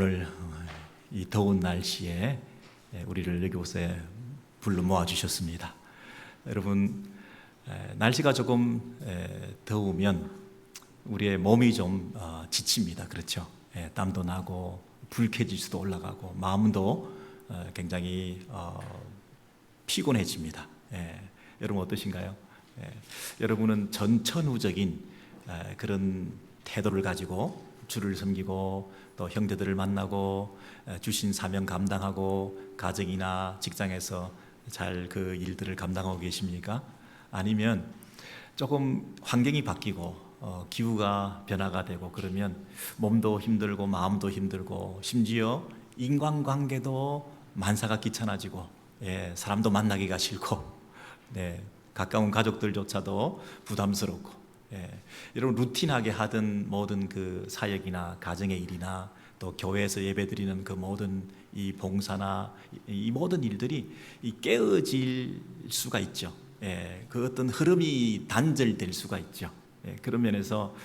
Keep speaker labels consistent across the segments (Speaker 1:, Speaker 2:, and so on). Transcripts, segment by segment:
Speaker 1: 오늘 이 더운 날씨에 우리를 이곳에 불러 모아 주셨습니다. 여러분, 날씨가 조금 더우면 우리의 몸이 좀 지칩니다. 그렇죠? 땀도 나고 불쾌지수도 올라가고 마음도 굉장히 피곤해집니다. 여러분 어떠신가요? 여러분은 전천후적인 그런 태도를 가지고 주를 섬기고 또 형제들을 만나고 주신 사명 감당하고 가정이나 직장에서 잘 그 일들을 감당하고 계십니까? 아니면 조금 환경이 바뀌고 기후가 변화가 되고 그러면 몸도 힘들고 마음도 힘들고 심지어 인간관계도 만사가 귀찮아지고 사람도 만나기가 싫고 가까운 가족들조차도 부담스럽고 여러분 루틴하게 하던 모든 그 사역이나 가정의 일이나 또 교회에서 예배드리는 그 모든 이 봉사나 이 모든 일들이 깨어질 수가 있죠. 그 어떤 흐름이 단절될 수가 있죠. 그런 면에서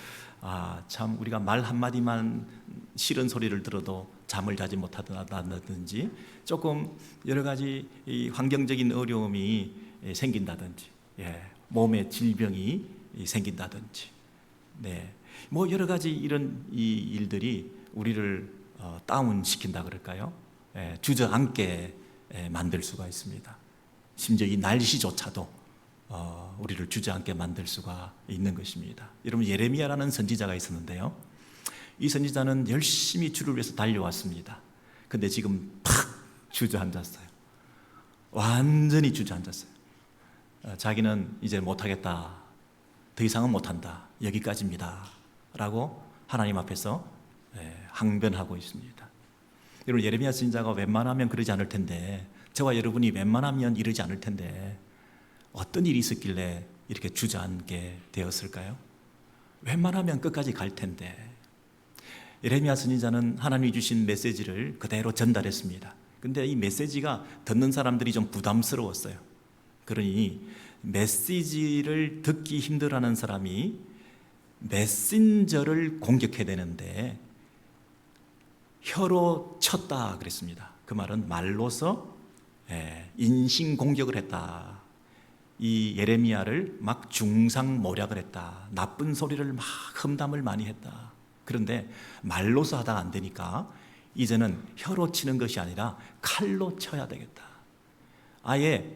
Speaker 1: 참 우리가 말 한마디만 싫은 소리를 들어도 잠을 자지 못하다든지 조금 여러 가지 이 환경적인 어려움이 생긴다든지 몸에 질병이 생긴다든지 뭐 여러 가지 이런 이 일들이 우리를 다운시킨다 그럴까요? 주저앉게 만들 수가 있습니다. 심지어 이 날씨조차도 우리를 주저앉게 만들 수가 있는 것입니다. 여러분, 예레미야라는 선지자가 있었는데요, 이 선지자는 열심히 주를 위해서 달려왔습니다. 근데 지금 팍 주저앉았어요. 완전히 주저앉았어요. 자기는 이제 못하겠다, 더 이상은 못한다, 여기까지입니다 라고 하나님 앞에서 항변하고 있습니다. 여러분, 예레미야 선지자가 웬만하면 그러지 않을 텐데, 저와 여러분이 웬만하면 이러지 않을 텐데 어떤 일이 있었길래 이렇게 주저앉게 되었을까요? 웬만하면 끝까지 갈 텐데. 예레미야 선지자는 하나님이 주신 메시지를 그대로 전달했습니다. 근데 이 메시지가 듣는 사람들이 좀 부담스러웠어요. 그러니 메시지를 듣기 힘들어하는 사람이 메신저를 공격해야 되는데 혀로 쳤다 그랬습니다. 그 말은 말로서 인신공격을 했다. 이 예레미야를 막 중상모략을 했다. 나쁜 소리를 막 험담을 많이 했다. 그런데 말로서 하다가 안 되니까 이제는 혀로 치는 것이 아니라 칼로 쳐야 되겠다. 아예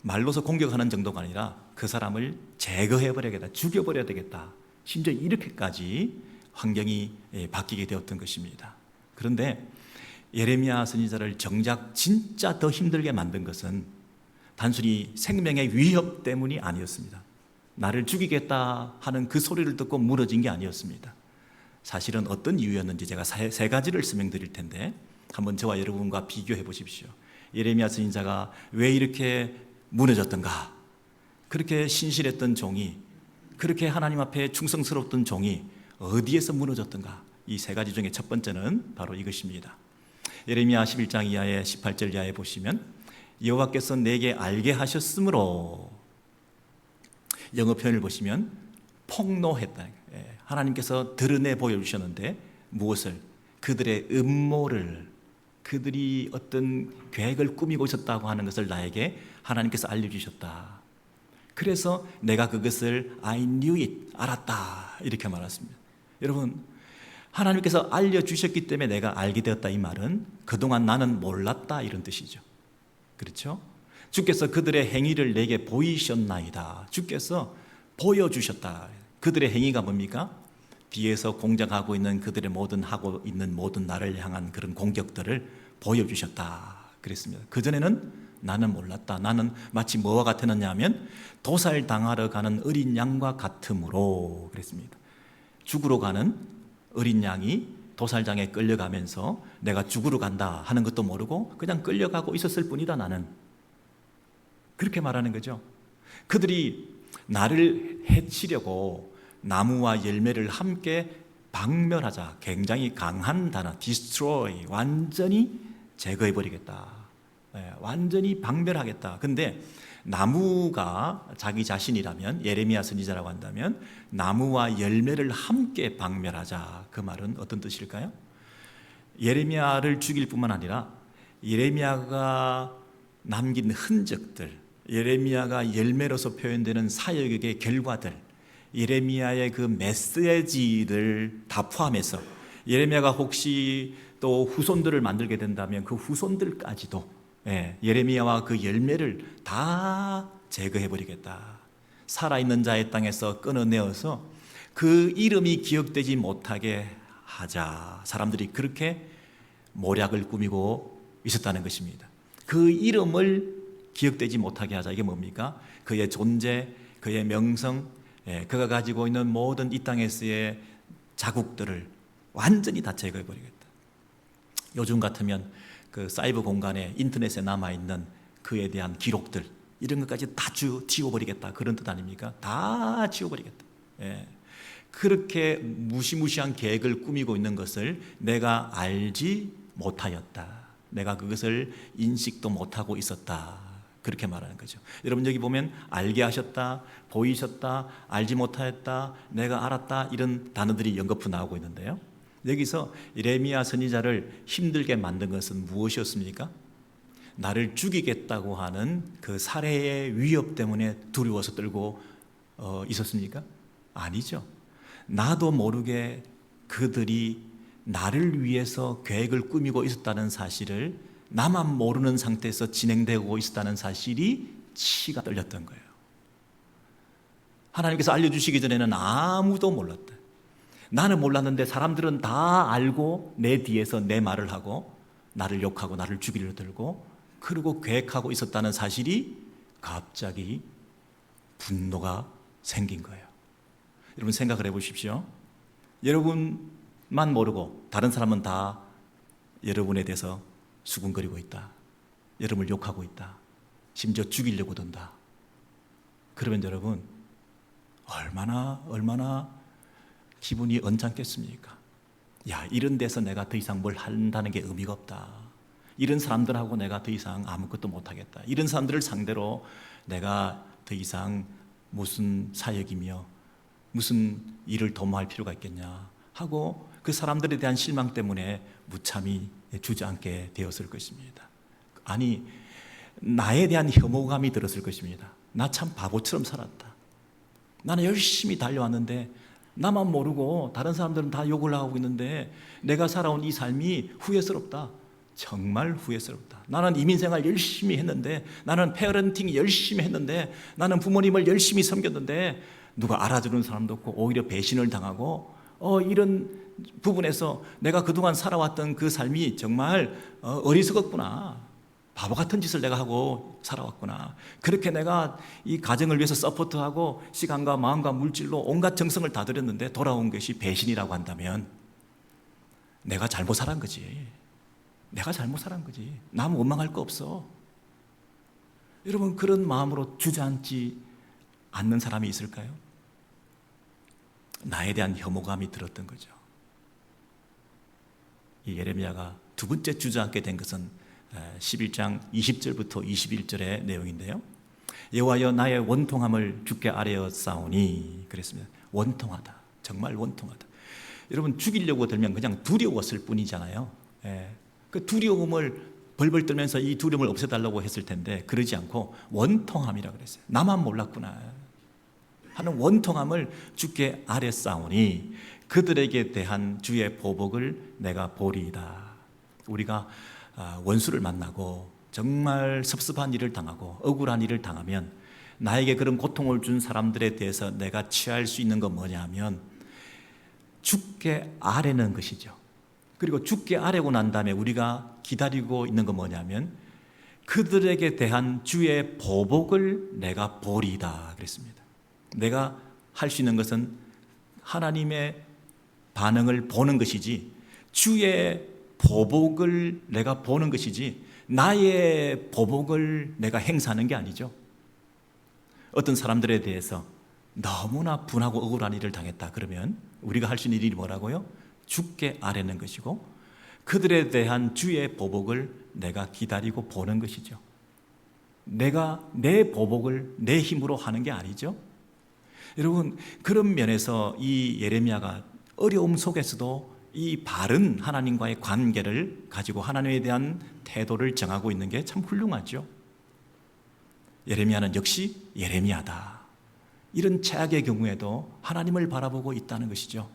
Speaker 1: 말로서 공격하는 정도가 아니라 그 사람을 제거해버려야겠다, 죽여버려야 되겠다. 심지어 이렇게까지 환경이 바뀌게 되었던 것입니다. 그런데 예레미야 선지자를 정작 진짜 더 힘들게 만든 것은 단순히 생명의 위협 때문이 아니었습니다. 나를 죽이겠다 하는 그 소리를 듣고 무너진 게 아니었습니다. 사실은 어떤 이유였는지 제가 세 가지를 설명드릴 텐데 한번 저와 여러분과 비교해 보십시오. 예레미야 선지자가 왜 이렇게 무너졌던가? 그렇게 신실했던 종이, 그렇게 하나님 앞에 충성스러웠던 종이 어디에서 무너졌던가? 이 세 가지 중에 첫 번째는 바로 이것입니다. 예레미야 11장 이하의 18절 이하에 보시면 여호와께서 내게 알게 하셨으므로, 영어 표현을 보시면 폭로했다. 하나님께서 드러내 보여주셨는데 무엇을? 그들의 음모를, 그들이 어떤 계획을 꾸미고 있었다고 하는 것을 나에게 하나님께서 알려주셨다. 그래서 내가 그것을 I knew it, 알았다, 이렇게 말했습니다. 여러분, 하나님께서 알려주셨기 때문에 내가 알게 되었다, 이 말은 그동안 나는 몰랐다, 이런 뜻이죠. 그렇죠? 주께서 그들의 행위를 내게 보이셨나이다. 주께서 보여주셨다. 그들의 행위가 뭡니까? 뒤에서 공작하고 있는 그들의 하고 있는 모든 나를 향한 그런 공격들을 보여주셨다 그랬습니다. 그전에는 나는 몰랐다. 나는 마치 뭐와 같았느냐 하면 도살당하러 가는 어린 양과 같으므로 그랬습니다. 죽으러 가는 어린 양이 도살장에 끌려가면서 내가 죽으러 간다 하는 것도 모르고 그냥 끌려가고 있었을 뿐이다, 나는. 그렇게 말하는 거죠. 그들이 나를 해치려고 나무와 열매를 함께 박멸하자. 굉장히 강한 단어, destroy, 완전히 제거해버리겠다, 완전히 박멸하겠다. 근데 나무가 자기 자신이라면, 예레미야 선지자라고 한다면 나무와 열매를 함께 박멸하자. 그 말은 어떤 뜻일까요? 예레미야를 죽일 뿐만 아니라 예레미야가 남긴 흔적들, 예레미야가 열매로서 표현되는 사역의 결과들, 예레미야의 그 메시지를 다 포함해서 예레미야가 혹시 또 후손들을 만들게 된다면 그 후손들까지도 예레미야와 그 열매를 다 제거해버리겠다. 살아있는 자의 땅에서 끊어내어서 그 이름이 기억되지 못하게 하자. 사람들이 그렇게 모략을 꾸미고 있었다는 것입니다. 그 이름을 기억되지 못하게 하자. 이게 뭡니까? 그의 존재, 그의 명성, 그가 가지고 있는 모든 이 땅에서의 자국들을 완전히 다 제거해버리겠다. 요즘 같으면 그 사이버 공간에 인터넷에 남아있는 그에 대한 기록들 이런 것까지 다 지워버리겠다. 그런 뜻 아닙니까? 다 지워버리겠다. 그렇게 무시무시한 계획을 꾸미고 있는 것을 내가 알지 못하였다. 내가 그것을 인식도 못하고 있었다. 그렇게 말하는 거죠. 여러분 여기 보면 알게 하셨다, 보이셨다, 알지 못하였다, 내가 알았다 이런 단어들이 연거푸 나오고 있는데요. 여기서 예레미야 선지자를 힘들게 만든 것은 무엇이었습니까? 나를 죽이겠다고 하는 그 살해의 위협 때문에 두려워서 떨고 있었습니까? 아니죠. 나도 모르게 그들이 나를 위해서 계획을 꾸미고 있었다는 사실을 나만 모르는 상태에서 진행되고 있었다는 사실이 치가 떨렸던 거예요. 하나님께서 알려주시기 전에는 아무도 몰랐다. 나는 몰랐는데 사람들은 다 알고 내 뒤에서 내 말을 하고 나를 욕하고 나를 죽이려 들고 그러고 계획하고 있었다는 사실이 갑자기 분노가 생긴 거예요. 여러분 생각을 해보십시오. 여러분만 모르고 다른 사람은 다 여러분에 대해서 수군거리고 있다. 여러분을 욕하고 있다. 심지어 죽이려고 든다. 그러면 여러분 얼마나 기분이 언짢겠습니까? 야, 이런 데서 내가 더 이상 뭘 한다는 게 의미가 없다. 이런 사람들하고 내가 더 이상 아무것도 못하겠다. 이런 사람들을 상대로 내가 더 이상 무슨 사역이며 무슨 일을 도모할 필요가 있겠냐 하고 그 사람들에 대한 실망 때문에 무참히 주저앉게 되었을 것입니다. 아니, 나에 대한 혐오감이 들었을 것입니다. 나 참 바보처럼 살았다. 나는 열심히 달려왔는데 나만 모르고 다른 사람들은 다 욕을 하고 있는데 내가 살아온 이 삶이 후회스럽다. 정말 후회스럽다. 나는 이민생활 열심히 했는데, 나는 페어런팅 열심히 했는데, 나는 부모님을 열심히 섬겼는데 누가 알아주는 사람도 없고 오히려 배신을 당하고 이런 부분에서 내가 그동안 살아왔던 그 삶이 정말 어리석었구나. 바보 같은 짓을 내가 하고 살아왔구나. 그렇게 내가 이 가정을 위해서 서포트하고 시간과 마음과 물질로 온갖 정성을 다 들였는데 돌아온 것이 배신이라고 한다면 내가 잘못 살은 거지. 내가 잘못 살은 거지. 남 원망할 거 없어. 여러분 그런 마음으로 주저앉지 않는 사람이 있을까요? 나에 대한 혐오감이 들었던 거죠. 이 예레미야가 두 번째 주저앉게 된 것은 11장 20절부터 21절의 내용인데요. 여호와여 나의 원통함을 주께 아뢰었사오니 그랬습니다. 원통하다. 정말 원통하다. 여러분 죽이려고 들면 그냥 두려웠을 뿐이잖아요. 그 두려움을 벌벌 떨면서 이 두려움을 없애달라고 했을 텐데 그러지 않고 원통함이라고 그랬어요. 나만 몰랐구나 하는 원통함을 주께 아뢰었사오니 그들에게 대한 주의 보복을 내가 보리이다. 우리가 원수를 만나고 정말 섭섭한 일을 당하고 억울한 일을 당하면 나에게 그런 고통을 준 사람들에 대해서 내가 취할 수 있는 건 뭐냐 하면 주께 아뢰는 것이죠. 그리고 주께 아뢰고 난 다음에 우리가 기다리고 있는 건 뭐냐면 그들에게 대한 주의 보복을 내가 보리이다 그랬습니다. 내가 할 수 있는 것은 하나님의 반응을 보는 것이지 주의 보복을 내가 보는 것이지 나의 보복을 내가 행사하는 게 아니죠. 어떤 사람들에 대해서 너무나 분하고 억울한 일을 당했다 그러면 우리가 할 수 있는 일이 뭐라고요? 주께 아뢰는 것이고 그들에 대한 주의 보복을 내가 기다리고 보는 것이죠. 내가 내 보복을 내 힘으로 하는 게 아니죠. 여러분 그런 면에서 이 예레미야가 어려움 속에서도 이 바른 하나님과의 관계를 가지고 하나님에 대한 태도를 정하고 있는 게 참 훌륭하죠. 예레미야는 역시 예레미야다. 이런 최악의 경우에도 하나님을 바라보고 있다는 것이죠.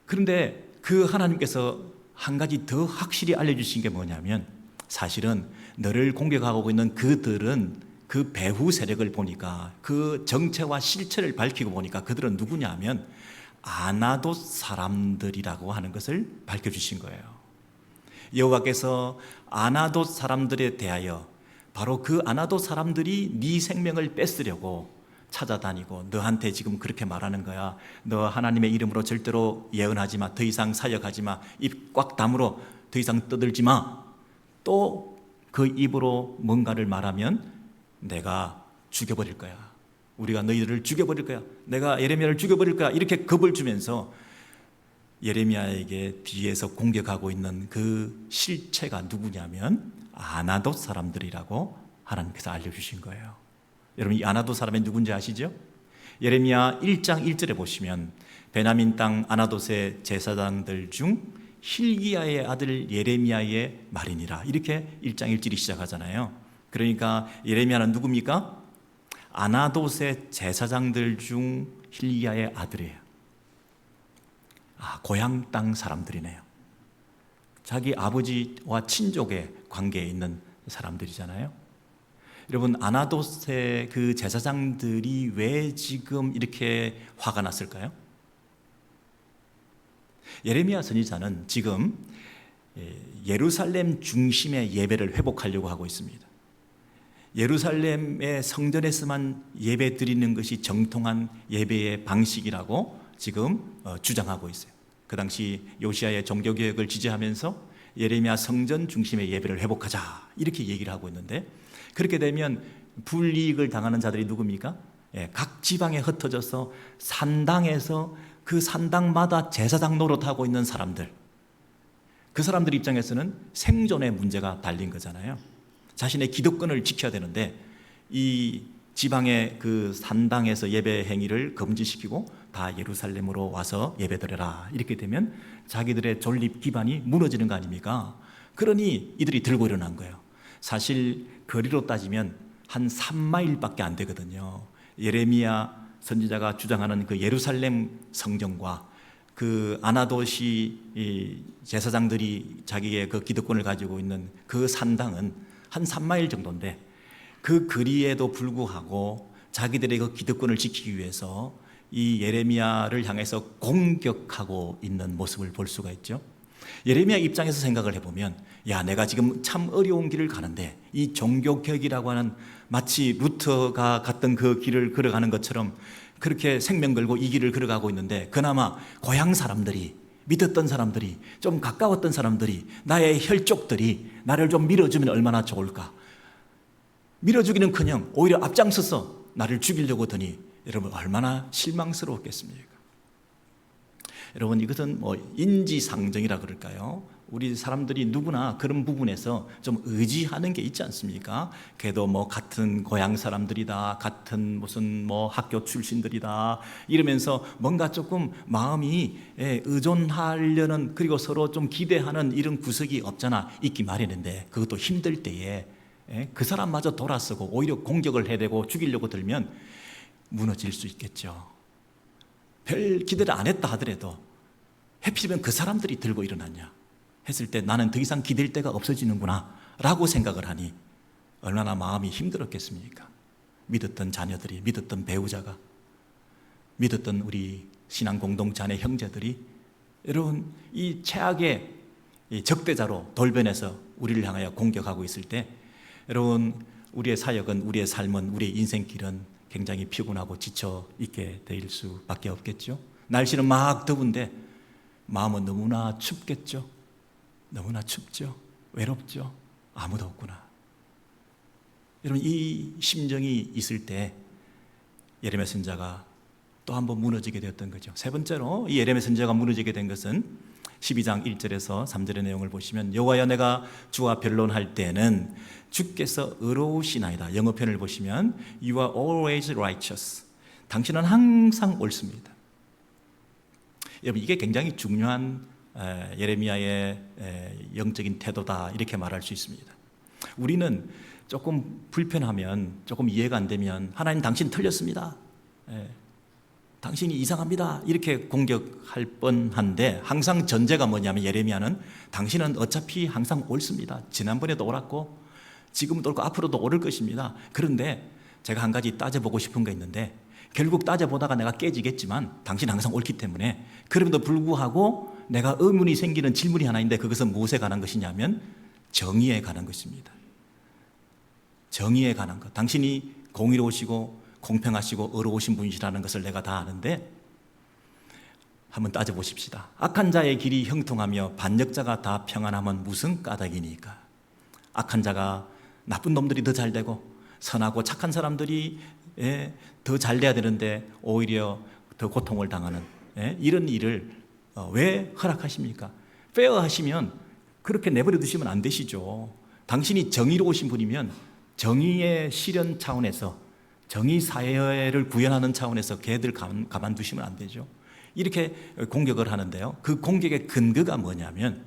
Speaker 1: 그런데 그 하나님께서 한 가지 더 확실히 알려주신 게 뭐냐면, 사실은 너를 공격하고 있는 그들은 그 배후 세력을 보니까, 그 정체와 실체를 밝히고 보니까 그들은 누구냐 하면 아나돗 사람들이라고 하는 것을 밝혀주신 거예요. 여호와께서 아나돗 사람들에 대하여 바로 그 아나돗 사람들이 네 생명을 뺏으려고 찾아다니고 너한테 지금 그렇게 말하는 거야. 너 하나님의 이름으로 절대로 예언하지 마. 더 이상 사역하지 마. 입 꽉 다물어. 더 이상 떠들지 마. 또 그 입으로 뭔가를 말하면 내가 죽여버릴 거야. 우리가 너희들을 죽여버릴 거야. 내가 예레미야를 죽여버릴 거야. 이렇게 겁을 주면서 예레미야에게 뒤에서 공격하고 있는 그 실체가 누구냐면 아나돗 사람들이라고 하나님께서 알려주신 거예요. 여러분, 이 아나돗 사람이 누군지 아시죠? 예레미야 1장 1절에 보시면 베냐민 땅 아나돗의 제사장들 중 hil기야의 아들 예레미야의 말이니라, 이렇게 1장 1절이 시작하잖아요. 그러니까 예레미야는 누굽니까? 아나돗의 제사장들 중 hil기야의 아들이에요. 고향 땅 사람들이네요. 자기 아버지와 친족의 관계에 있는 사람들이잖아요. 여러분, 아나돗의 그 제사장들이 왜 지금 이렇게 화가 났을까요? 예레미야 선지자는 지금 예루살렘 중심의 예배를 회복하려고 하고 있습니다. 예루살렘의 성전에서만 예배 드리는 것이 정통한 예배의 방식이라고 지금 주장하고 있어요. 그 당시 요시야의 종교개혁을 지지하면서 예레미야 성전 중심의 예배를 회복하자, 이렇게 얘기를 하고 있는데, 그렇게 되면 불이익을 당하는 자들이 누굽니까? 각 지방에 흩어져서 산당에서 그 산당마다 제사장 노릇하고 있는 사람들, 그 사람들 입장에서는 생존의 문제가 달린 거잖아요. 자신의 기득권을 지켜야 되는데 이 지방의 그 산당에서 예배 행위를 금지시키고 다 예루살렘으로 와서 예배드려라, 이렇게 되면 자기들의 존립 기반이 무너지는 거 아닙니까? 그러니 이들이 들고 일어난 거예요. 사실 거리로 따지면 한 3마일밖에 안 되거든요. 예레미야 선지자가 주장하는 그 예루살렘 성전과 그 아나돗이 제사장들이 자기의 그 기득권을 가지고 있는 그 산당은 한 3마일 정도인데, 그 거리에도 불구하고 자기들의 그 기득권을 지키기 위해서 이 예레미야를 향해서 공격하고 있는 모습을 볼 수가 있죠. 예레미야 입장에서 생각을 해보면, 야, 내가 지금 참 어려운 길을 가는데 이 종교개혁이라고 하는, 마치 루터가 갔던 그 길을 걸어가는 것처럼 그렇게 생명 걸고 이 길을 걸어가고 있는데, 그나마 고향 사람들이, 믿었던 사람들이, 좀 가까웠던 사람들이, 나의 혈족들이 나를 좀 밀어주면 얼마나 좋을까. 밀어주기는커녕 오히려 앞장서서 나를 죽이려고 하더니 여러분, 얼마나 실망스러웠겠습니까? 여러분, 이것은 인지상정이라 그럴까요? 우리 사람들이 누구나 그런 부분에서 좀 의지하는 게 있지 않습니까? 걔도 같은 고향 사람들이다, 같은 무슨 학교 출신들이다, 이러면서 뭔가 조금 마음이 의존하려는, 그리고 서로 좀 기대하는 이런 구석이 없잖아 있기 마련인데, 그것도 힘들 때에 그 사람마저 돌아서고 오히려 공격을 해대고 죽이려고 들면 무너질 수 있겠죠. 별 기대를 안 했다 하더라도 해필이면 그 사람들이 들고 일어났냐 했을 때 나는 더 이상 기댈 데가 없어지는구나 라고 생각을 하니 얼마나 마음이 힘들었겠습니까? 믿었던 자녀들이, 믿었던 배우자가, 믿었던 우리 신앙 공동체 안의 형제들이, 여러분, 이 최악의 적대자로 돌변해서 우리를 향하여 공격하고 있을 때, 여러분, 우리의 사역은, 우리의 삶은, 우리의 인생길은 굉장히 피곤하고 지쳐 있게 될 수밖에 없겠죠. 날씨는 막 더운데 마음은 너무나 춥겠죠. 너무나 춥죠. 외롭죠. 아무도 없구나. 여러분, 이 심정이 있을 때 예레미야 선지자가 또 한 번 무너지게 되었던 거죠. 세 번째로 이 예레미야 선지자가 무너지게 된 것은 12장 1절에서 3절의 내용을 보시면, 여호와여, 내가 주와 변론할 때는 주께서 의로우시나이다. 영어 표현을 보시면 You are always righteous. 당신은 항상 옳습니다. 여러분, 이게 굉장히 중요한 예레미야의 영적인 태도다, 이렇게 말할 수 있습니다. 우리는 조금 불편하면, 조금 이해가 안 되면 하나님 당신 틀렸습니다, 당신이 이상합니다, 이렇게 공격할 뻔한데, 항상 전제가 뭐냐면 예레미야는 당신은 어차피 항상 옳습니다. 지난번에도 옳았고 지금도 옳고 앞으로도 옳을 것입니다. 그런데 제가 한 가지 따져보고 싶은 거 있는데, 결국 따져보다가 내가 깨지겠지만 당신 항상 옳기 때문에, 그럼에도 불구하고 내가 의문이 생기는 질문이 하나 있는데, 그것은 무엇에 관한 것이냐면 정의에 관한 것입니다. 정의에 관한 것. 당신이 공의로우시고 공평하시고 의로우신 분이시라는 것을 내가 다 아는데, 한번 따져보십시다. 악한 자의 길이 형통하며 반역자가 다 평안하면 무슨 까닭이니까? 악한 자가, 나쁜 놈들이 더 잘되고 선하고 착한 사람들이 더 잘돼야 되는데 오히려 더 고통을 당하는 이런 일을 왜 허락하십니까? 페어하시면 그렇게 내버려 두시면 안 되시죠. 당신이 정의로우신 분이면 정의의 실현 차원에서, 정의 사회를 구현하는 차원에서 걔들 가만두시면 안 되죠. 이렇게 공격을 하는데요, 그 공격의 근거가 뭐냐면,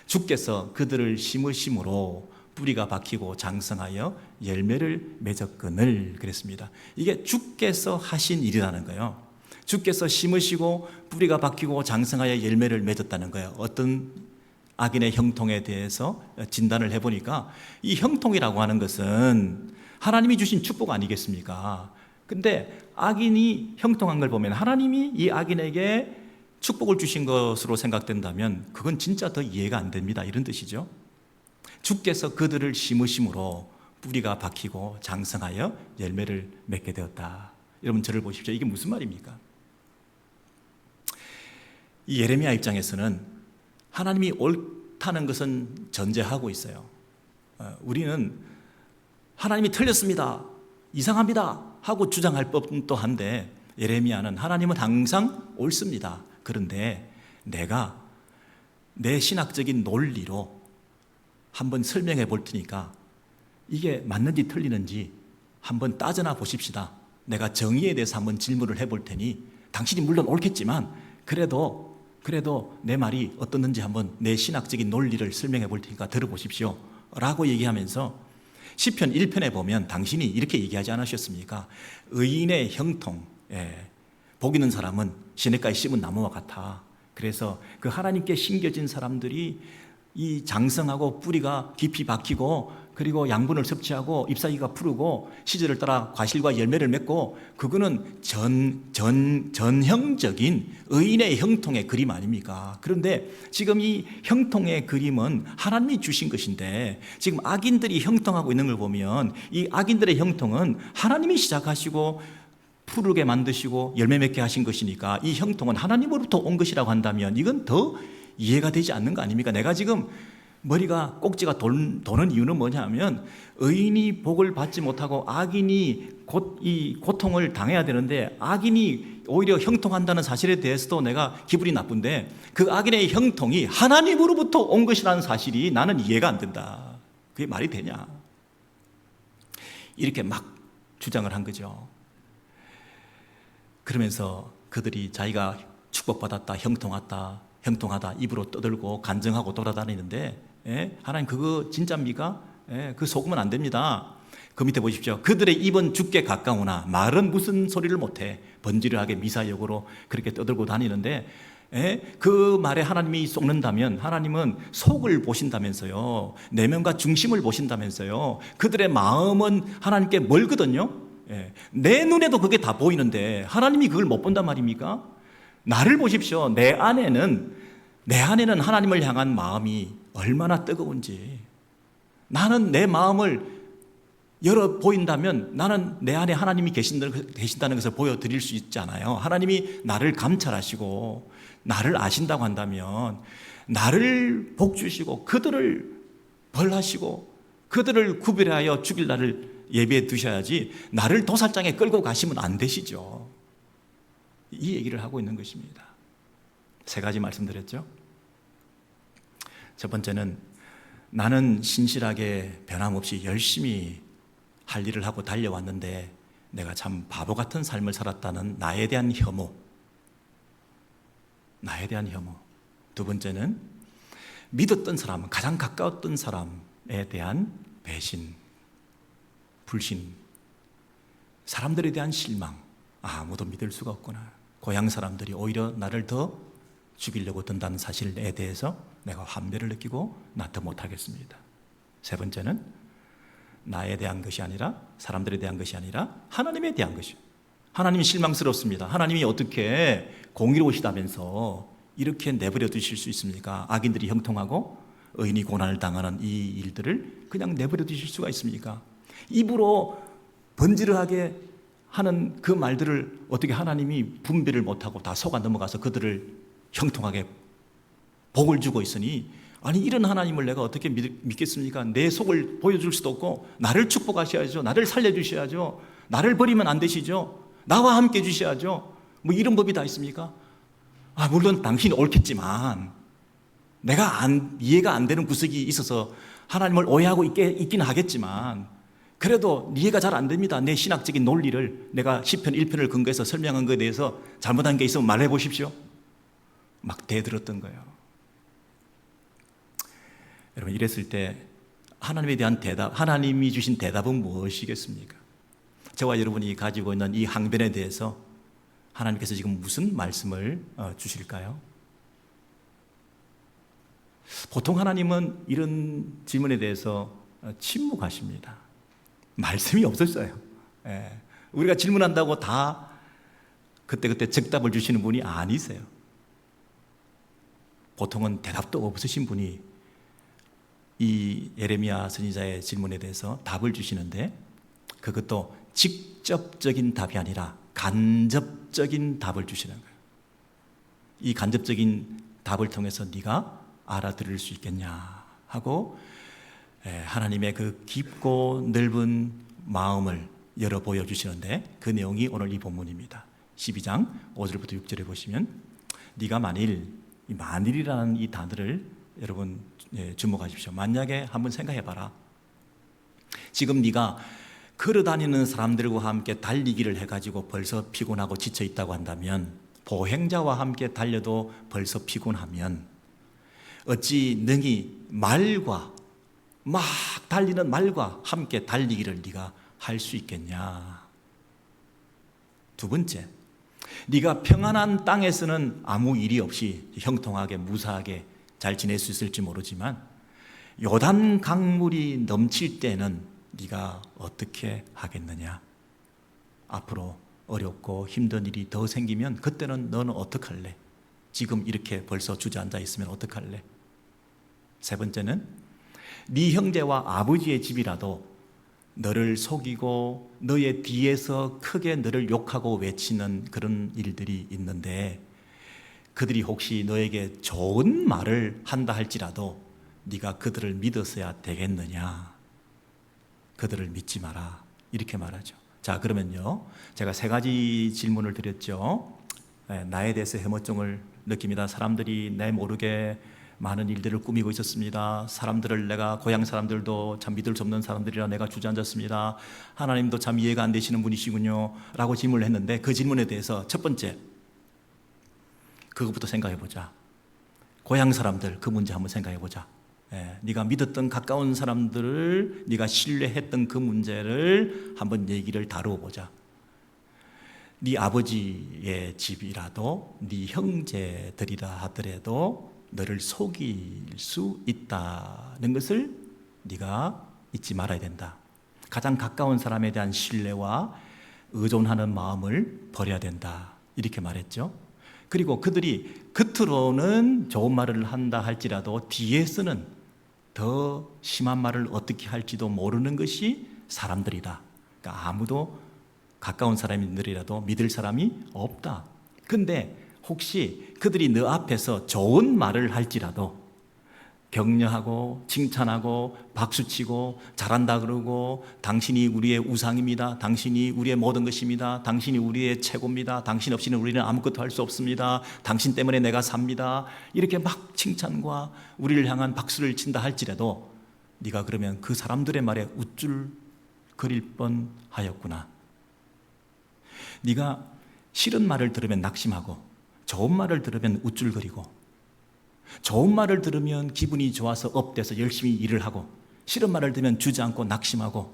Speaker 1: 주께서 그들을 심으심으로 뿌리가 박히고 장성하여 열매를 맺었거늘 그랬습니다. 이게 주께서 하신 일이라는 거예요. 주께서 심으시고 뿌리가 박히고 장성하여 열매를 맺었다는 거예요. 어떤 악인의 형통에 대해서 진단을 해보니까, 이 형통이라고 하는 것은 하나님이 주신 축복 아니겠습니까? 근데 악인이 형통한 걸 보면, 하나님이 이 악인에게 축복을 주신 것으로 생각된다면 그건 진짜 더 이해가 안 됩니다, 이런 뜻이죠. 주께서 그들을 심으심으로 뿌리가 박히고 장성하여 열매를 맺게 되었다. 여러분, 저를 보십시오. 이게 무슨 말입니까? 이 예레미야 입장에서는 하나님이 옳다는 것은 전제하고 있어요. 우리는 하나님이 틀렸습니다, 이상합니다 하고 주장할 법도 한데, 예레미야는 하나님은 항상 옳습니다. 그런데 내가 내 신학적인 논리로 한번 설명해 볼 테니까 이게 맞는지 틀리는지 한번 따져나 보십시다. 내가 정의에 대해서 한번 질문을 해볼 테니, 당신이 물론 옳겠지만 그래도 내 말이 어떻는지 한번 내 신학적인 논리를 설명해 볼 테니까 들어보십시오 라고 얘기하면서, 시편 1편에 보면 당신이 이렇게 얘기하지 않으셨습니까? 의인의 형통, 복 있는 사람은 시냇가에 심은 나무와 같아. 그래서 그 하나님께 심겨진 사람들이 이 장성하고 뿌리가 깊이 박히고, 그리고 양분을 섭취하고 잎사귀가 푸르고 시절을 따라 과실과 열매를 맺고, 그거는 전형적인 의인의 형통의 그림 아닙니까? 그런데 지금 이 형통의 그림은 하나님이 주신 것인데, 지금 악인들이 형통하고 있는 걸 보면 이 악인들의 형통은 하나님이 시작하시고 푸르게 만드시고 열매 맺게 하신 것이니까, 이 형통은 하나님으로부터 온 것이라고 한다면 이건 더 이해가 되지 않는 거 아닙니까? 내가 지금 머리가 꼭지가 도는 이유는 뭐냐면, 의인이 복을 받지 못하고 악인이 이 고통을 당해야 되는데, 악인이 오히려 형통한다는 사실에 대해서도 내가 기분이 나쁜데, 그 악인의 형통이 하나님으로부터 온 것이라는 사실이 나는 이해가 안 된다. 그게 말이 되냐? 이렇게 막 주장을 한 거죠. 그러면서 그들이 자기가 축복받았다, 형통하다 입으로 떠들고 간증하고 돌아다니는데, 하나님 그거 진짜입니까? 그 속으면 안 됩니다. 그 밑에 보십시오. 그들의 입은 주께 가까우나 말은 무슨 소리를 못해. 번지르하게 미사역으로 그렇게 떠들고 다니는데, 그 말에 하나님이 속는다면 하나님은 속을 보신다면서요. 내면과 중심을 보신다면서요. 그들의 마음은 하나님께 멀거든요. 내 눈에도 그게 다 보이는데 하나님이 그걸 못 본단 말입니까? 나를 보십시오. 내 안에는 하나님을 향한 마음이 얼마나 뜨거운지. 나는 내 마음을 열어 보인다면 나는 내 안에 하나님이 계신다는 것을 보여드릴 수 있잖아요. 하나님이 나를 감찰하시고 나를 아신다고 한다면, 나를 복주시고 그들을 벌하시고 그들을 구별하여 죽일 날을 예비해 두셔야지, 나를 도살장에 끌고 가시면 안 되시죠. 이 얘기를 하고 있는 것입니다. 세 가지 말씀드렸죠. 첫 번째는, 나는 신실하게 변함없이 열심히 할 일을 하고 달려왔는데 내가 참 바보 같은 삶을 살았다는 나에 대한 혐오. 나에 대한 혐오. 두 번째는 믿었던 사람, 가장 가까웠던 사람에 대한 배신, 불신, 사람들에 대한 실망. 아무도 믿을 수가 없구나. 고향 사람들이 오히려 나를 더 죽이려고 든다는 사실에 대해서 내가 환멸을 느끼고 나 더 못하겠습니다. 세 번째는 나에 대한 것이 아니라, 사람들에 대한 것이 아니라 하나님에 대한 것이요. 하나님이 실망스럽습니다. 하나님이 어떻게 공의로우시다면서 이렇게 내버려 두실 수 있습니까? 악인들이 형통하고 의인이 고난을 당하는 이 일들을 그냥 내버려 두실 수가 있습니까? 입으로 번지르하게 하는 그 말들을 어떻게 하나님이 분별을 못하고 다 속아 넘어가서 그들을 형통하게 복을 주고 있으니, 아니 이런 하나님을 내가 어떻게 믿겠습니까? 내 속을 보여줄 수도 없고 나를 축복하셔야죠. 나를 살려주셔야죠. 나를 버리면 안 되시죠. 나와 함께 주셔야죠. 뭐 이런 법이 다 있습니까? 물론 당신이 옳겠지만 내가 이해가 안 되는 구석이 있어서 하나님을 오해하고 있기는 하겠지만, 그래도 이해가 잘 안 됩니다. 내 신학적인 논리를 내가 시편 1편을 근거해서 설명한 것에 대해서 잘못한 게 있으면 말해 보십시오. 막 대들었던 거예요. 여러분, 이랬을 때 하나님에 대한 대답, 하나님이 주신 대답은 무엇이겠습니까? 저와 여러분이 가지고 있는 이 항변에 대해서 하나님께서 지금 무슨 말씀을 주실까요? 보통 하나님은 이런 질문에 대해서 침묵하십니다. 말씀이 없었어요. 우리가 질문한다고 다 그때그때 즉답을 주시는 분이 아니세요. 보통은 대답도 없으신 분이 이 예레미야 선지자의 질문에 대해서 답을 주시는데, 그것도 직접적인 답이 아니라 간접적인 답을 주시는 거예요. 이 간접적인 답을 통해서 네가 알아들을 수 있겠냐 하고 하나님의 그 깊고 넓은 마음을 열어 보여주시는데, 그 내용이 오늘 이 본문입니다. 12장 5절부터 6절에 보시면, 네가 만일, 이 만일이라는 이 단어를 여러분 주목하십시오. 만약에 한번 생각해봐라. 지금 네가 걸어다니는 사람들과 함께 달리기를 해가지고 벌써 피곤하고 지쳐있다고 한다면, 보행자와 함께 달려도 벌써 피곤하면, 어찌 능히 말과, 막 달리는 말과 함께 달리기를 네가 할 수 있겠냐. 두 번째, 네가 평안한 땅에서는 아무 일이 없이 형통하게 무사하게 잘 지낼 수 있을지 모르지만, 요단 강물이 넘칠 때는 네가 어떻게 하겠느냐. 앞으로 어렵고 힘든 일이 더 생기면 그때는 너는 어떡할래? 지금 이렇게 벌써 주저앉아 있으면 어떡할래? 세 번째는, 네 형제와 아버지의 집이라도 너를 속이고 너의 뒤에서 크게 너를 욕하고 외치는 그런 일들이 있는데, 그들이 혹시 너에게 좋은 말을 한다 할지라도 네가 그들을 믿어서야 되겠느냐. 그들을 믿지 마라. 이렇게 말하죠. 자, 그러면요, 제가 세 가지 질문을 드렸죠. 나에 대해서 해모증을 느낍니다. 사람들이 내 모르게 많은 일들을 꾸미고 있었습니다. 사람들을, 내가 고향 사람들도 참 믿을 수 없는 사람들이라 내가 주저앉았습니다. 하나님도 참 이해가 안 되시는 분이시군요 라고 질문을 했는데, 그 질문에 대해서 첫 번째, 그것부터 생각해 보자. 고향 사람들, 그 문제 한번 생각해 보자. 네가 믿었던 가까운 사람들을 네가 신뢰했던 그 문제를 한번 얘기를 다루어 보자. 네 아버지의 집이라도 네 형제들이라 하더라도 너를 속일 수 있다는 것을 네가 잊지 말아야 된다. 가장 가까운 사람에 대한 신뢰와 의존하는 마음을 버려야 된다. 이렇게 말했죠. 그리고 그들이 겉으로는 좋은 말을 한다 할지라도 뒤에서는 더 심한 말을 어떻게 할지도 모르는 것이 사람들이다. 그러니까 아무도 가까운 사람들이라도 믿을 사람이 없다. 근데 혹시 그들이 너 앞에서 좋은 말을 할지라도, 격려하고 칭찬하고 박수치고 잘한다 그러고, 당신이 우리의 우상입니다, 당신이 우리의 모든 것입니다, 당신이 우리의 최고입니다, 당신 없이는 우리는 아무것도 할 수 없습니다, 당신 때문에 내가 삽니다, 이렇게 막 칭찬과 우리를 향한 박수를 친다 할지라도 네가 그러면 그 사람들의 말에 우쭐거릴 뻔하였구나. 네가 싫은 말을 들으면 낙심하고 좋은 말을 들으면 우쭐거리고, 좋은 말을 들으면 기분이 좋아서 업돼서 열심히 일을 하고, 싫은 말을 들으면 주저앉고 낙심하고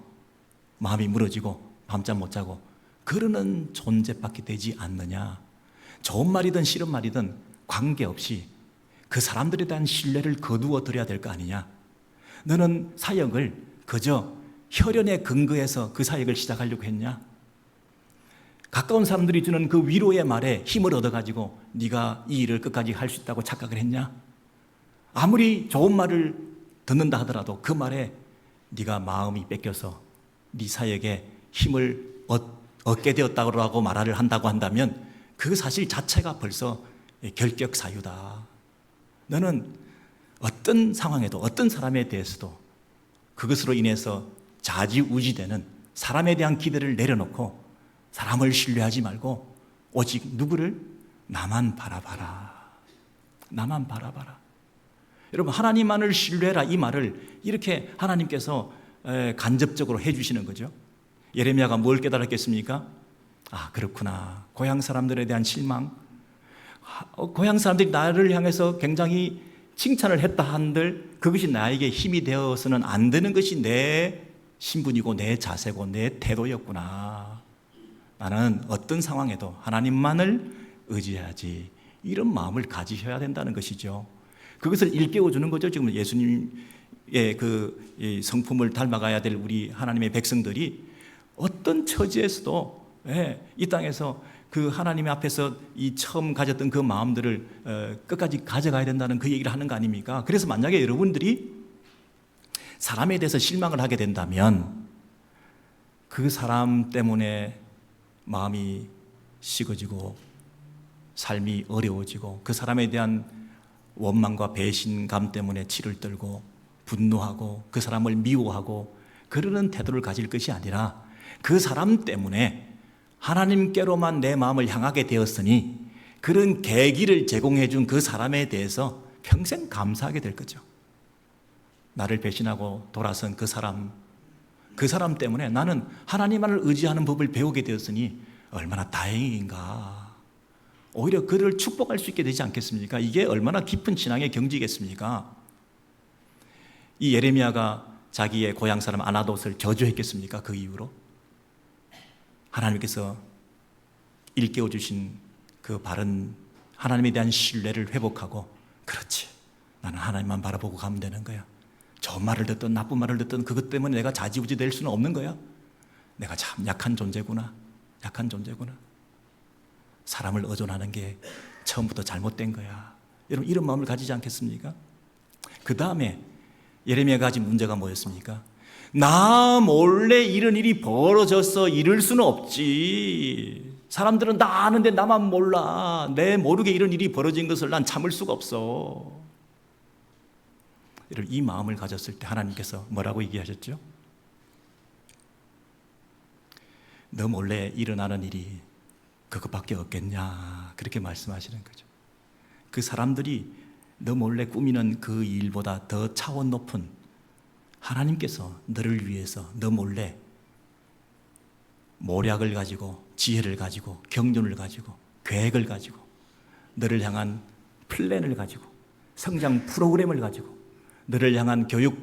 Speaker 1: 마음이 무너지고 밤잠 못 자고 그러는 존재밖에 되지 않느냐. 좋은 말이든 싫은 말이든 관계없이 그 사람들에 대한 신뢰를 거두어 드려야 될 거 아니냐. 너는 사역을 그저 혈연에 근거해서 그 사역을 시작하려고 했냐? 가까운 사람들이 주는 그 위로의 말에 힘을 얻어가지고 네가 이 일을 끝까지 할 수 있다고 착각을 했냐? 아무리 좋은 말을 듣는다 하더라도 그 말에 네가 마음이 뺏겨서 네 사역에 힘을 얻게 되었다고 말을 한다고 한다면 그 사실 자체가 벌써 결격 사유다. 너는 어떤 상황에도 어떤 사람에 대해서도 그것으로 인해서 좌지우지되는 사람에 대한 기대를 내려놓고 사람을 신뢰하지 말고 오직 누구를? 나만 바라봐라. 나만 바라봐라. 여러분, 하나님만을 신뢰해라, 이 말을 이렇게 하나님께서 간접적으로 해주시는 거죠. 예레미야가 뭘 깨달았겠습니까? 아, 그렇구나. 고향 사람들에 대한 실망, 고향 사람들이 나를 향해서 굉장히 칭찬을 했다 한들 그것이 나에게 힘이 되어서는 안 되는 것이 내 신분이고 내 자세고 내 태도였구나. 나는 어떤 상황에도 하나님만을 의지하지. 이런 마음을 가지셔야 된다는 것이죠. 그것을 일깨워 주는 거죠. 지금 예수님의 그 성품을 닮아가야 될 우리 하나님의 백성들이 어떤 처지에서도 이 땅에서 그 하나님 앞에서 이 처음 가졌던 그 마음들을 끝까지 가져가야 된다는 그 얘기를 하는 거 아닙니까? 그래서 만약에 여러분들이 사람에 대해서 실망을 하게 된다면 그 사람 때문에 마음이 식어지고 삶이 어려워지고 그 사람에 대한 원망과 배신감 때문에 치를 떨고 분노하고 그 사람을 미워하고 그러는 태도를 가질 것이 아니라 그 사람 때문에 하나님께로만 내 마음을 향하게 되었으니 그런 계기를 제공해 준 그 사람에 대해서 평생 감사하게 될 거죠. 나를 배신하고 돌아선 그 사람 때문에 나는 하나님만을 의지하는 법을 배우게 되었으니 얼마나 다행인가. 오히려 그를 축복할 수 있게 되지 않겠습니까? 이게 얼마나 깊은 신앙의 경지겠습니까? 이 예레미야가 자기의 고향 사람 아나돗을 저주했겠습니까? 그 이후로 하나님께서 일깨워 주신 그 바른 하나님에 대한 신뢰를 회복하고, 그렇지, 나는 하나님만 바라보고 가면 되는 거야. 좋은 말을 듣든 나쁜 말을 듣든 그것 때문에 내가 좌지우지 될 수는 없는 거야. 내가 참 약한 존재구나. 약한 존재구나. 사람을 의존하는 게 처음부터 잘못된 거야. 여러분, 이런 마음을 가지지 않겠습니까? 그 다음에 예레미야가 가진 문제가 뭐였습니까? 나 몰래 이런 일이 벌어졌어. 이럴 수는 없지. 사람들은 다 아는데 나만 몰라. 내 모르게 이런 일이 벌어진 것을 난 참을 수가 없어. 이 마음을 가졌을 때 하나님께서 뭐라고 얘기하셨죠? 너 몰래 일어나는 일이 그것밖에 없겠냐, 그렇게 말씀하시는 거죠. 그 사람들이 너 몰래 꾸미는 그 일보다 더 차원 높은 하나님께서 너를 위해서 너 몰래 모략을 가지고 지혜를 가지고 경륜을 가지고 계획을 가지고 너를 향한 플랜을 가지고 성장 프로그램을 가지고 너를 향한 교육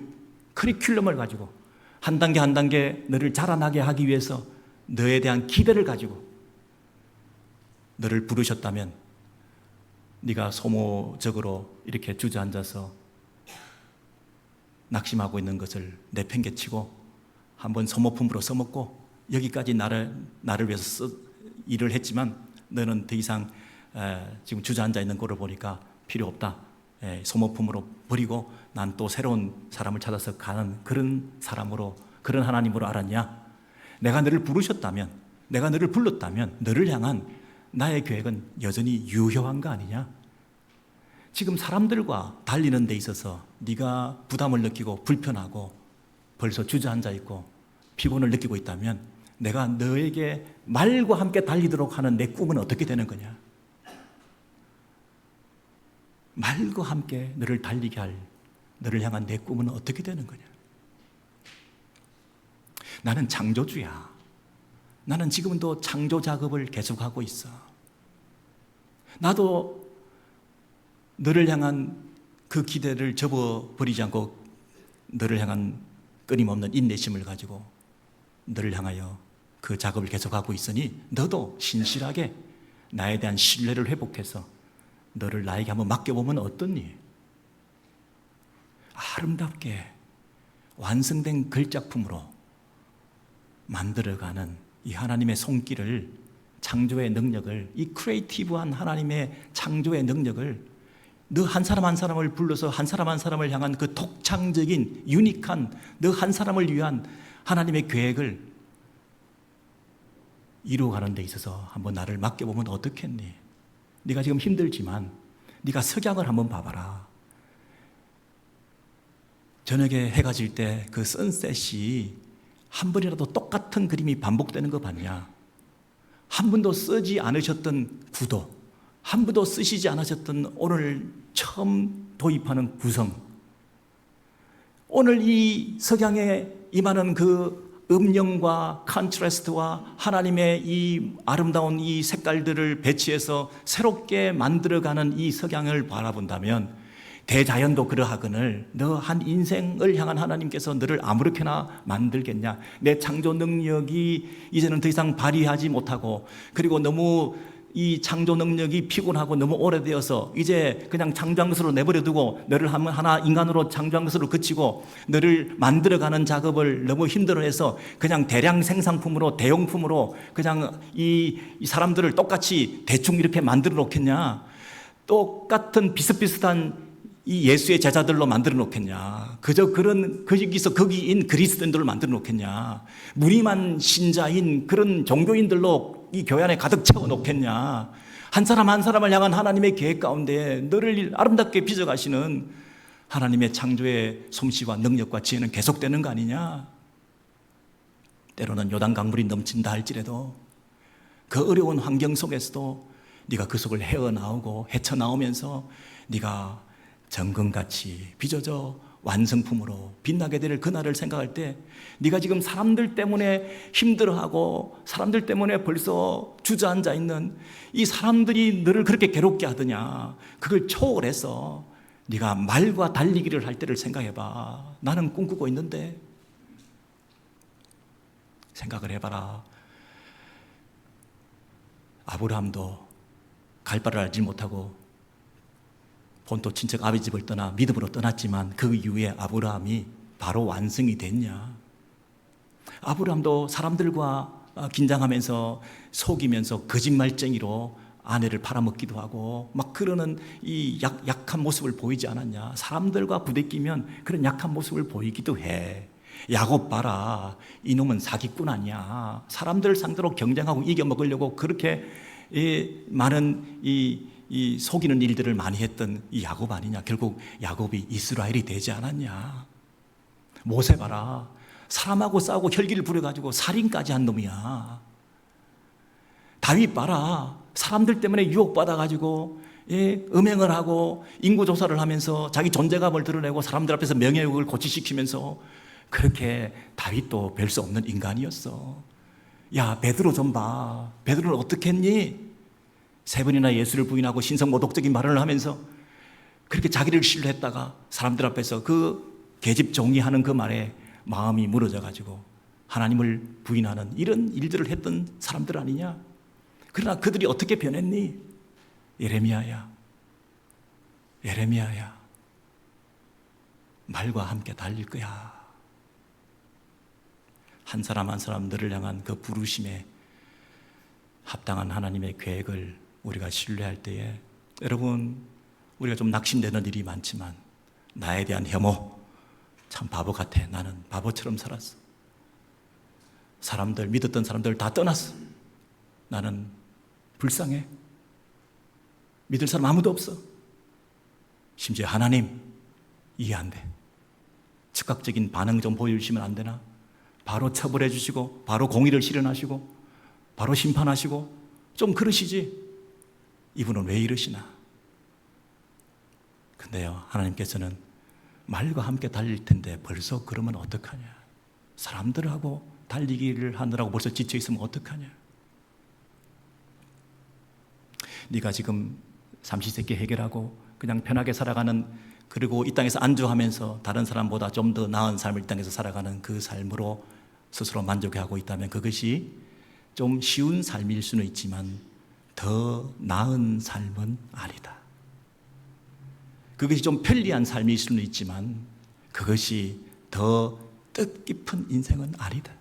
Speaker 1: 커리큘럼을 가지고 한 단계 한 단계 너를 자라나게 하기 위해서 너에 대한 기대를 가지고 너를 부르셨다면 네가 소모적으로 이렇게 주저앉아서 낙심하고 있는 것을 내팽개치고 한번 소모품으로 써먹고 여기까지 나를 위해서 일을 했지만 너는 더 이상 지금 주저앉아 있는 꼴을 보니까 필요 없다. 소모품으로 버리고 난 또 새로운 사람을 찾아서 가는 그런 사람으로, 그런 하나님으로 알았냐? 내가 너를 부르셨다면, 내가 너를 불렀다면 너를 향한 나의 계획은 여전히 유효한 거 아니냐? 지금 사람들과 달리는 데 있어서 네가 부담을 느끼고 불편하고 벌써 주저앉아 있고 피곤을 느끼고 있다면 내가 너에게 말과 함께 달리도록 하는 내 꿈은 어떻게 되는 거냐? 말과 함께 너를 달리게 할 너를 향한 내 꿈은 어떻게 되는 거냐? 나는 창조주야. 나는 지금도 창조 작업을 계속하고 있어. 나도 너를 향한 그 기대를 접어버리지 않고 너를 향한 끊임없는 인내심을 가지고 너를 향하여 그 작업을 계속하고 있으니 너도 신실하게 나에 대한 신뢰를 회복해서 너를 나에게 한번 맡겨보면 어떻니? 아름답게 완성된 글작품으로 만들어가는 이 하나님의 손길을, 창조의 능력을, 이 크리에이티브한 하나님의 창조의 능력을 너 한 사람 한 사람을 불러서 한 사람 한 사람을 향한 그 독창적인 유니크한 너 한 사람을 위한 하나님의 계획을 이루어가는 데 있어서 한번 나를 맡겨보면 어떻겠니? 네가 지금 힘들지만 네가 석양을 한번 봐봐라. 저녁에 해가 질 때 그 선셋이 한 번이라도 똑같은 그림이 반복되는 거 봤냐? 한 번도 쓰지 않으셨던 구도, 한 번도 쓰시지 않으셨던 오늘 처음 도입하는 구성, 오늘 이 석양에 임하는 그 음영과 컨트라스트와 하나님의 이 아름다운 이 색깔들을 배치해서 새롭게 만들어가는 이 석양을 바라본다면 대자연도 그러하거늘 너 한 인생을 향한 하나님께서 너를 아무렇게나 만들겠냐? 내 창조 능력이 이제는 더 이상 발휘하지 못하고, 그리고 너무 이 창조 능력이 피곤하고 너무 오래되어서 이제 그냥 창조한 것으로 내버려두고 너를 하나 인간으로 창조한 것으로 그치고 너를 만들어가는 작업을 너무 힘들어해서 그냥 대량 생산품으로, 대용품으로 그냥 이 사람들을 똑같이 대충 이렇게 만들어 놓겠냐? 똑같은 비슷비슷한 이 예수의 제자들로 만들어 놓겠냐? 그저 그런 거기서 거기인 그리스도인들을 만들어 놓겠냐? 무림한 신자인 그런 종교인들로 이 교회 안에 가득 채워 놓겠냐? 한 사람 한 사람을 향한 하나님의 계획 가운데 너를 아름답게 빚어가시는 하나님의 창조의 솜씨와 능력과 지혜는 계속되는 거 아니냐? 때로는 요단 강물이 넘친다 할지라도 그 어려운 환경 속에서도 네가 그 속을 헤어나오고 헤쳐나오면서 네가 정금같이 빚어져 완성품으로 빛나게 될 그날을 생각할 때 네가 지금 사람들 때문에 힘들어하고 사람들 때문에 벌써 주저앉아 있는 이 사람들이 너를 그렇게 괴롭게 하더냐, 그걸 초월해서 네가 말과 달리기를 할 때를 생각해봐. 나는 꿈꾸고 있는데 생각을 해봐라. 아브라함도 갈 바를 알지 못하고 본토 친척 아비 집을 떠나 믿음으로 떠났지만 그 이후에 아브라함이 바로 완성이 됐냐? 아브라함도 사람들과 긴장하면서 속이면서 거짓말쟁이로 아내를 팔아먹기도 하고 막 그러는 이 약한 모습을 보이지 않았냐? 사람들과 부대끼면 그런 약한 모습을 보이기도 해. 야곱 봐라, 이놈은 사기꾼 아니야. 사람들 상대로 경쟁하고 이겨먹으려고 그렇게 많은 이 속이는 일들을 많이 했던 이 야곱 아니냐? 결국 야곱이 이스라엘이 되지 않았냐? 모세 봐라, 사람하고 싸우고 혈기를 부려가지고 살인까지 한 놈이야. 다윗 봐라, 사람들 때문에 유혹받아가지고 음행을 하고 인구조사를 하면서 자기 존재감을 드러내고 사람들 앞에서 명예욕을 고취시키면서 그렇게 다윗도 별 수 없는 인간이었어. 야, 베드로 좀 봐. 베드로는 어떻게 했니? 3번이나 예수를 부인하고 신성모독적인 발언을 하면서 그렇게 자기를 신뢰했다가 사람들 앞에서 그 계집 종이 하는 그 말에 마음이 무너져가지고 하나님을 부인하는 이런 일들을 했던 사람들 아니냐? 그러나 그들이 어떻게 변했니? 예레미야야, 말과 함께 달릴 거야. 한 사람 한 사람 너를 향한 그 부르심에 합당한 하나님의 계획을 우리가 신뢰할 때에, 여러분, 우리가 좀 낙심되는 일이 많지만 나에 대한 혐오, 참 바보 같아. 나는 바보처럼 살았어. 사람들, 믿었던 사람들 다 떠났어. 나는 불쌍해. 믿을 사람 아무도 없어. 심지어 하나님 이해 안 돼. 즉각적인 반응 좀 보여주시면 안 되나? 바로 처벌해 주시고 바로 공의를 실현하시고 바로 심판하시고 좀 그러시지. 이분은 왜 이러시나? 근데요, 하나님께서는 말과 함께 달릴 텐데 벌써 그러면 어떡하냐? 사람들하고 달리기를 하느라고 벌써 지쳐 있으면 어떡하냐? 네가 지금 삼시세끼 해결하고 그냥 편하게 살아가는, 그리고 이 땅에서 안주하면서 다른 사람보다 좀 더 나은 삶을 이 땅에서 살아가는 그 삶으로 스스로 만족해하고 있다면 그것이 좀 쉬운 삶일 수는 있지만 더 나은 삶은 아니다. 그것이 좀 편리한 삶일 수는 있지만 그것이 더 뜻깊은 인생은 아니다.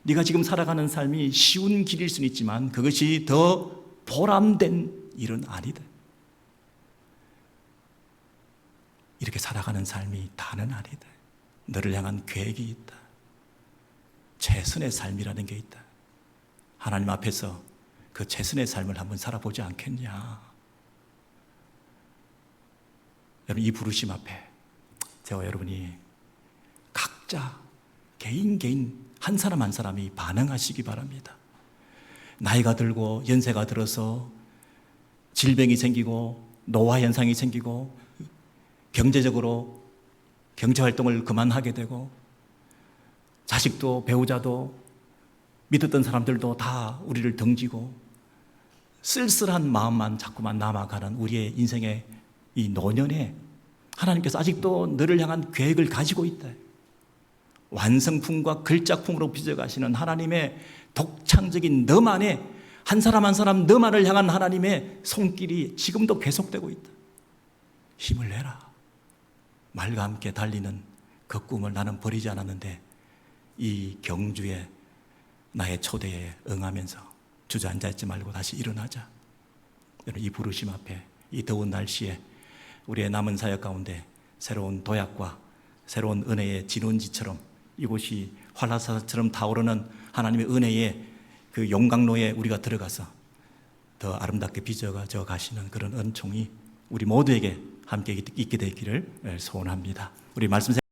Speaker 1: 네가 지금 살아가는 삶이 쉬운 길일 수는 있지만 그것이 더 보람된 일은 아니다. 이렇게 살아가는 삶이 다는 아니다. 너를 향한 계획이 있다. 최선의 삶이라는 게 있다. 하나님 앞에서 그 최선의 삶을 한번 살아보지 않겠냐. 여러분, 이 부르심 앞에 저와 여러분이 각자 개인 한 사람 한 사람이 반응하시기 바랍니다. 나이가 들고 연세가 들어서 질병이 생기고 노화 현상이 생기고 경제적으로 경제활동을 그만하게 되고 자식도 배우자도 믿었던 사람들도 다 우리를 등지고 쓸쓸한 마음만 자꾸만 남아가는 우리의 인생의 이 노년에 하나님께서 아직도 너를 향한 계획을 가지고 있다. 완성품과 걸작품으로 빚어가시는 하나님의 독창적인 너만의, 한 사람 한 사람 너만을 향한 하나님의 손길이 지금도 계속되고 있다. 힘을 내라. 말과 함께 달리는 그 꿈을 나는 버리지 않았는데 이 경주에 나의 초대에 응하면서 주저앉아 있지 말고 다시 일어나자. 여러분, 이 부르심 앞에 이 더운 날씨에 우리의 남은 사역 가운데 새로운 도약과 새로운 은혜의 진원지처럼 이곳이 활화산처럼 타오르는 하나님의 은혜의 그 용광로에 우리가 들어가서 더 아름답게 빚어져 가시는 그런 은총이 우리 모두에게 함께 있게 되기를 소원합니다. 우리 말씀